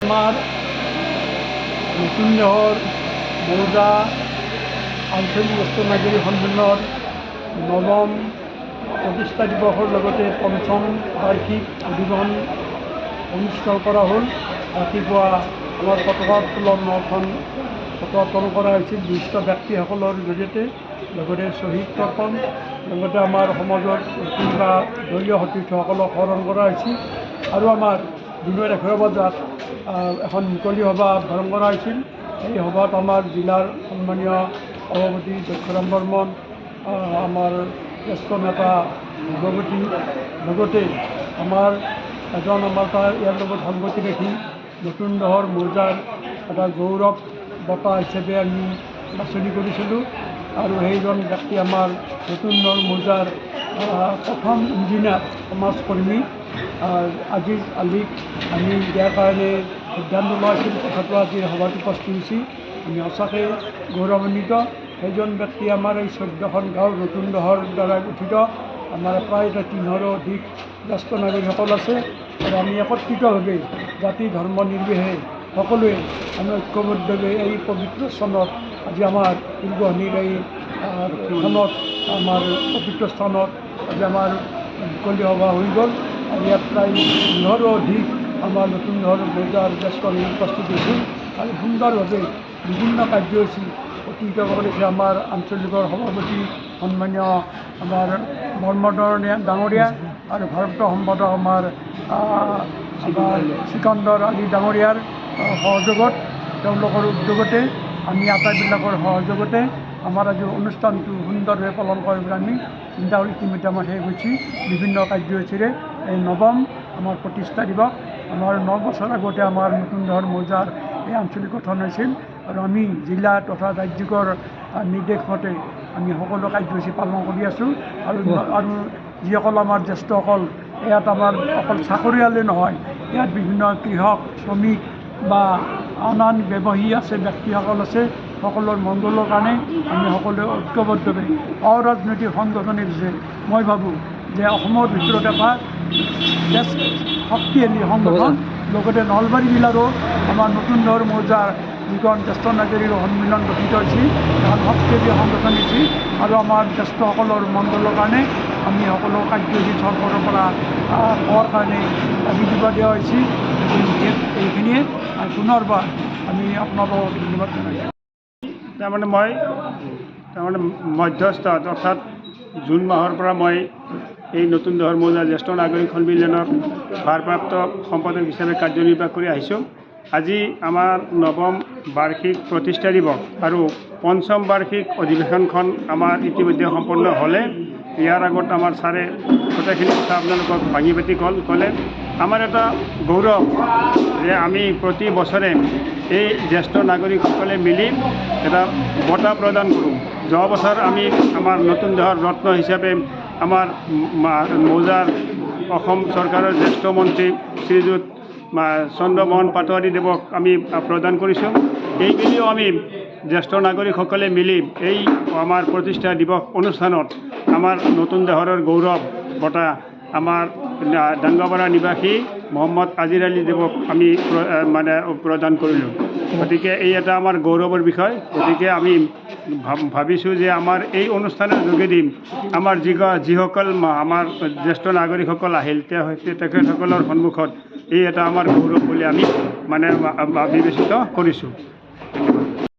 আমাৰ নতুন দেহৰ মৌজা আঞ্চলিক জ্যেষ্ঠ নাগৰিক সন্মিলনৰ নৱম প্ৰতিষ্ঠা দিৱসৰ লগতে পঞ্চম বাৰ্ষিক অধিৱেশন অনুষ্ঠিত কৰা হ'ল। ৰাতিপুৱা আমাৰ পতাকা উত্তোলন নখন পতাকা উত্তোলন কৰা হৈছিল বিশিষ্ট ব্যক্তিসকলৰ জৰিয়তে, লগতে শ্বহীদ তৰ্পণ, লগতে আমাৰ সমাজৰ বা দলীয় সতীৰ্থসকলক স্মৰণ কৰা হৈছিল। আৰু আমাৰ দিনৰ 11 বজাত এখন মুকলি সভা আহ্বান কৰা হৈছিল। এই সভাত আমাৰ জিলাৰ সন্মানীয় সভাপতি দক্ষৰাম বৰ্মন, আমাৰ জ্যেষ্ঠ নেতা ভাগৱতী, লগতে আমাৰ ইয়াৰ লগত সংগতি ৰাখি নতুন দেহৰ মৌজাৰ এটা গৌৰৱ বঁটা হিচাপে আমি বাছনি কৰিছিলোঁ। আৰু সেইজন ব্যক্তি আমাৰ নতুন দেহৰ মৌজাৰ প্ৰথম ইঞ্জিনিয়াৰ সমাজকৰ্মী আজিজ আলীক আমি ইয়াৰ কাৰণে সিদ্ধান্ত লোৱা হৈছিল। কথাটো আজি সভাত উপস্থিত হৈছে। আমি সঁচাকৈ গৌৰৱান্বিত। সেইজন ব্যক্তি আমাৰ এই 14খন গাঁৱৰ নতুন দেহৰ দ্বাৰা গঠিত আমাৰ প্ৰায় 300ৰো অধিক জ্যেষ্ঠ নাগৰিকসকল আছে। আৰু আমি একত্ৰিতভাৱে জাতি ধৰ্ম নিৰ্বিশেষে সকলোৱে আমি ঐক্যবদ্ধভাৱে এই পবিত্ৰ স্থানত আজি আমাৰ উলগনিৰ এই স্থানত আমাৰ পবিত্ৰ স্থানত আজি আমাৰ মুকলি সভা হৈ গ'ল। আৰু ইয়াত প্ৰায় 200ৰো অধিক আমাৰ নতুন দেহৰ মৌজাৰ জ্যেষ্ঠ নাগৰিক উপস্থিত হৈছিল। আৰু সুন্দৰভাৱে বিভিন্ন কাৰ্যসূচী অতিৰিক্ত কৰিছে আমাৰ আঞ্চলিকৰ সভাপতি সন্মানীয় আমাৰ বৰ্মন ডাঙৰীয়া আৰু ভাৰপ্ৰাপ্ত সম্পাদক আমাৰ চিকান্দৰ আলী ডাঙৰীয়াৰ সহযোগত, তেওঁলোকৰ উদ্যোগতে, আমি আটাইবিলাকৰ সহযোগতে আমাৰ আজি অনুষ্ঠানটো সুন্দৰভাৱে পালন কৰিবলৈ আমি চিন্তা কৰি ইতিমধ্যে আমাৰ শেষ হৈছে। বিভিন্ন কাৰ্যসূচীৰে এই নৱম আমাৰ প্ৰতিষ্ঠা দিৱস, আমাৰ 9 বছৰ আগতে আমাৰ নতুন দেহৰ মৌজাৰ এই আঞ্চলিক গঠন হৈছিল। আৰু আমি জিলা তথা ৰাজ্যিকৰ নিৰ্দেশ মতে আমি সকলো কাৰ্যসূচী পালন কৰি আছোঁ। আৰু যিসকল আমাৰ জ্যেষ্ঠসকল ইয়াত আমাৰ অকল চাকৰিয়ালেই নহয়, ইয়াত বিভিন্ন কৃষক, শ্ৰমিক বা আন ব্যৱসায়ী আছে, ব্যক্তিসকল আছে, সকলোৰ মংগলৰ কাৰণে আমি সকলোৱে ঐক্যবদ্ধভাৱে অৰাজনৈতিক সংগঠনিক যে মই ভাবোঁ যে অসমৰ ভিতৰত এটা শক্তিশালী সংগঠন, লগতে নলবাৰী জিলাৰো আমাৰ নতুন দেহৰ মৌজাৰ যিখন জ্যেষ্ঠ নাগৰিক সন্মিলন গঠিত হৈছে, এখন শক্তিশালী সংগঠন হৈছে। আৰু আমাৰ জ্যেষ্ঠসকলৰ মংগলৰ কাৰণে আমি সকলো কাৰ্যসূচী চৰকাৰৰ পৰা হোৱাৰ কাৰণে বিধিব দিয়া হৈছে। এইখিনিয়ে পুনৰবাৰ আমি আপোনালোকক ধন্যবাদ জনাইছোঁ। মই মধ্যস্থত অৰ্থাৎ জুন মাহৰ পৰা মই এই নতুন দেহৰ মৌজাৰ জ্যেষ্ঠ নাগৰিক সন্মিলনৰ ভাৰপ্ৰাপ্ত সম্পাদক হিচাপে কাৰ্যনিৰ্বাহ কৰি আহিছোঁ। আজি আমাৰ নৱম বাৰ্ষিক প্ৰতিষ্ঠা দিৱস আৰু পঞ্চম বাৰ্ষিক অধিৱেশনখন আমাৰ ইতিমধ্যে সম্পন্ন হ'লে। ইয়াৰ আগত আমাৰ ছাৰে গোটেইখিনি কথা আপোনালোকক ভাঙি পাতি ক'লে। আমাৰ এটা গৌৰৱ যে আমি প্ৰতি বছৰে এই জ্যেষ্ঠ নাগৰিকসকলে মিলি এটা বঁটা প্ৰদান কৰোঁ। যোৱা বছৰ আমি আমাৰ নতুন দেহৰ ৰত্ন হিচাপে আমাৰ মৌজাৰ অসম চৰকাৰৰ জ্যেষ্ঠ মন্ত্ৰী শ্ৰীযুত চন্দ্ৰমোহন পাটোৱাৰীদেৱক আমি প্ৰদান কৰিছোঁ। এইবুলিও আমি জ্যেষ্ঠ নাগৰিকসকলে মিলি এই আমাৰ প্ৰতিষ্ঠা দিৱস অনুষ্ঠানত আমাৰ নতুন দেহৰৰ গৌৰৱ বঁটা আমাৰ ডাংগাপাৰা নিবাসী মহম্মদ আজিৰ আলী দেৱক আমি প্ৰদান কৰিলোঁ। গতিকে এই এটা আমাৰ গৌৰৱৰ বিষয়। গতিকে আমি ভাবিছোঁ যে আমাৰ এই অনুষ্ঠানৰ যোগেদি আমাৰ যিসকল আমাৰ জ্যেষ্ঠ নাগৰিকসকল আহিল তেখেতসকলৰ সন্মুখত এই এটা আমাৰ গৌৰৱ বুলি আমি বিবেচিত কৰিছোঁ।